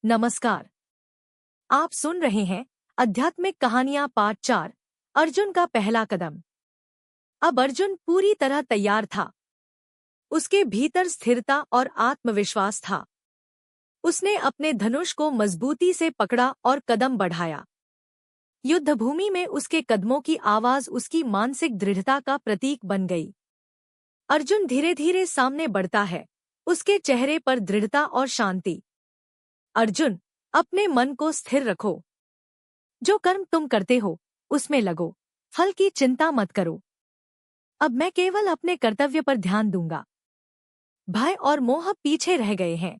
नमस्कार। आप सुन रहे हैं आध्यात्मिक कहानियां पार्ट 4, अर्जुन का पहला कदम। अब अर्जुन पूरी तरह तैयार था। उसके भीतर स्थिरता और आत्मविश्वास था। उसने अपने धनुष को मजबूती से पकड़ा और कदम बढ़ाया। युद्धभूमि में उसके कदमों की आवाज उसकी मानसिक दृढ़ता का प्रतीक बन गई। अर्जुन धीरे धीरे सामने बढ़ता है, उसके चेहरे पर दृढ़ता और शांति। अर्जुन, अपने मन को स्थिर रखो। जो कर्म तुम करते हो उसमें लगो, फल की चिंता मत करो। अब मैं केवल अपने कर्तव्य पर ध्यान दूंगा। भय और मोह पीछे रह गए हैं।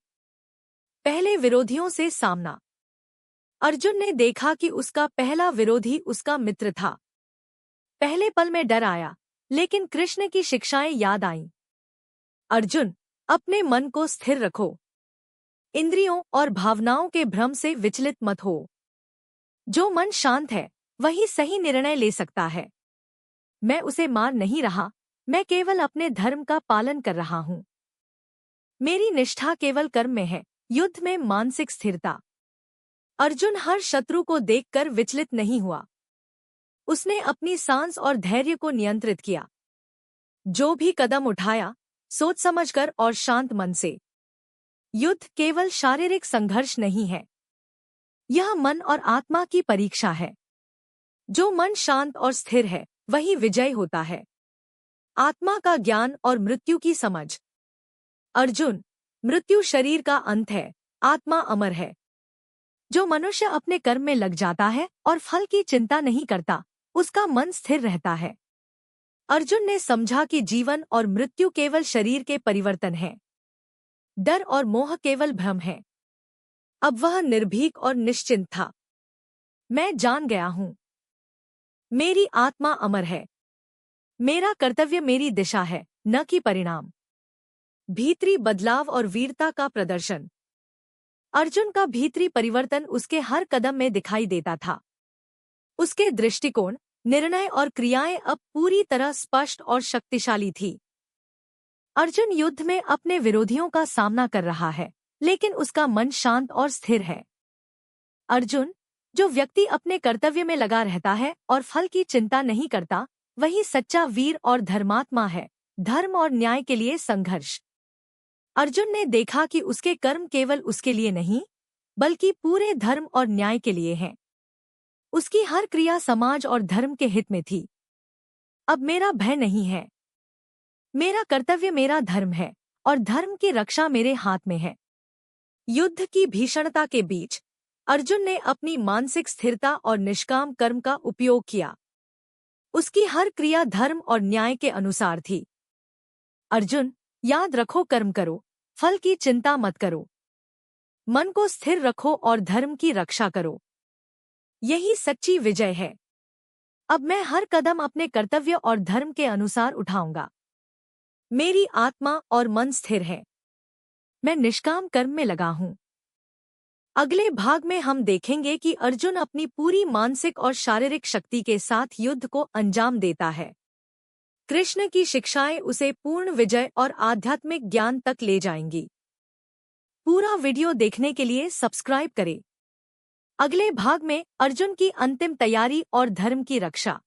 पहले विरोधियों से सामना। अर्जुन ने देखा कि उसका पहला विरोधी उसका मित्र था। पहले पल में डर आया, लेकिन कृष्ण की शिक्षाएं याद आईं। अर्जुन, अपने मन को स्थिर रखो। इंद्रियों और भावनाओं के भ्रम से विचलित मत हो। जो मन शांत है वही सही निर्णय ले सकता है। मैं उसे मार नहीं रहा, मैं केवल अपने धर्म का पालन कर रहा हूँ। मेरी निष्ठा केवल कर्म में है, युद्ध में मानसिक स्थिरता। अर्जुन हर शत्रु को देखकर विचलित नहीं हुआ। उसने अपनी सांस और धैर्य को नियंत्रित किया। जो भी कदम उठाया, सोच समझकर और शांत मन से। युद्ध केवल शारीरिक संघर्ष नहीं है, यह मन और आत्मा की परीक्षा है। जो मन शांत और स्थिर है वही विजय होता है। आत्मा का ज्ञान और मृत्यु की समझ। अर्जुन, मृत्यु शरीर का अंत है, आत्मा अमर है। जो मनुष्य अपने कर्म में लग जाता है और फल की चिंता नहीं करता, उसका मन स्थिर रहता है। अर्जुन ने समझा कि जीवन और मृत्यु केवल शरीर के परिवर्तन हैं। डर और मोह केवल भ्रम है। अब वह निर्भीक और निश्चिंत था। मैं जान गया हूं, मेरी आत्मा अमर है। मेरा कर्तव्य मेरी दिशा है, न कि परिणाम। भीतरी बदलाव और वीरता का प्रदर्शन। अर्जुन का भीतरी परिवर्तन उसके हर कदम में दिखाई देता था। उसके दृष्टिकोण, निर्णय और क्रियाएं अब पूरी तरह स्पष्ट और शक्तिशाली थी। अर्जुन युद्ध में अपने विरोधियों का सामना कर रहा है, लेकिन उसका मन शांत और स्थिर है। अर्जुन, जो व्यक्ति अपने कर्तव्य में लगा रहता है और फल की चिंता नहीं करता, वही सच्चा वीर और धर्मात्मा है। धर्म और न्याय के लिए संघर्ष। अर्जुन ने देखा कि उसके कर्म केवल उसके लिए नहीं, बल्कि पूरे धर्म और न्याय के लिए हैं। उसकी हर क्रिया समाज और धर्म के हित में थी। अब मेरा भय नहीं है। मेरा कर्तव्य मेरा धर्म है और धर्म की रक्षा मेरे हाथ में है। युद्ध की भीषणता के बीच अर्जुन ने अपनी मानसिक स्थिरता और निष्काम कर्म का उपयोग किया। उसकी हर क्रिया धर्म और न्याय के अनुसार थी। अर्जुन, याद रखो, कर्म करो, फल की चिंता मत करो। मन को स्थिर रखो और धर्म की रक्षा करो। यही सच्ची विजय है। अब मैं हर कदम अपने कर्तव्य और धर्म के अनुसार उठाऊंगा। मेरी आत्मा और मन स्थिर है। मैं निष्काम कर्म में लगा हूं। अगले भाग में हम देखेंगे कि अर्जुन अपनी पूरी मानसिक और शारीरिक शक्ति के साथ युद्ध को अंजाम देता है। कृष्ण की शिक्षाएं उसे पूर्ण विजय और आध्यात्मिक ज्ञान तक ले जाएंगी। पूरा वीडियो देखने के लिए सब्सक्राइब करें। अगले भाग में अर्जुन की अंतिम तैयारी और धर्म की रक्षा।